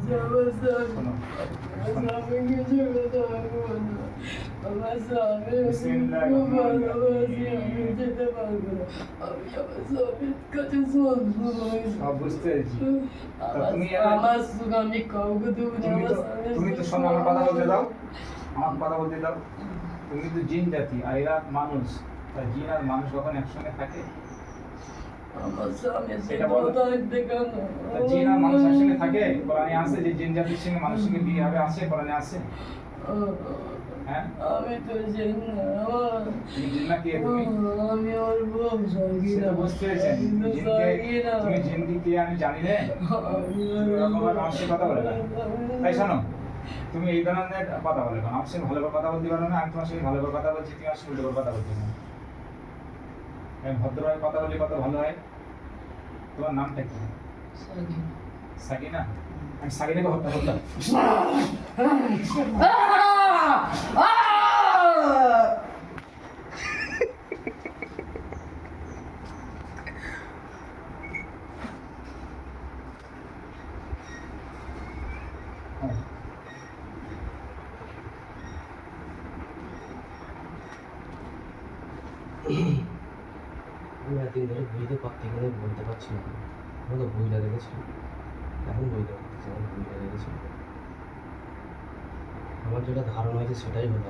শোনো, সব বুঝতে পেরেছি। তুমি তো শোনো, আমার কথা বলতে দাও, আমার কথা বলতে দাও। তুমি তো জিন জাতি আর এরা মানুষ, তা জিন আর মানুষ কখন একসঙ্গে থাকে? এটা বলো। তা জিন আর মানুষ একসঙ্গে থাকে? কোরআনে আছে যে জিন জাতির সঙ্গে মানুষের সঙ্গে বিয়ে হবে, আছে কোরআনে আছে? হ্যাঁ, আমি তো জিন না। তুমি জিন না, কে তুমি? আমি ওর বউ সেটা বুঝতে পেরেছেন। তুমি জিনকে কে আমি জানি না। তুমি এরকম ভাবে আমার সাথে কথা বলে না। তাই শোনো, তুমি এই ধরনের কথা বলে না, আমার সঙ্গে ভালো করে কথা বলতে পারো না। আমি তোমার সঙ্গে ভালো করে কথা বলছি, তুমি আমার সঙ্গে উল্টো করে কথা বলছো না। আমি ভদ্রভাবে কথা বললে কত ভালো হয়। তোমার নামটা কি? সাকিনা। আমি সাকিনাকে হত্যা করতাম। আমি একদিন ধরে বইতে পারতে গেলে বলতে পারছি না। আমি তো বইটা দেখেছিলাম, এখন বইটা পড়তেছি, আমি বইটা দেখেছিলাম। আমার যেটা ধারণা হয়েছে সেটাই হলো।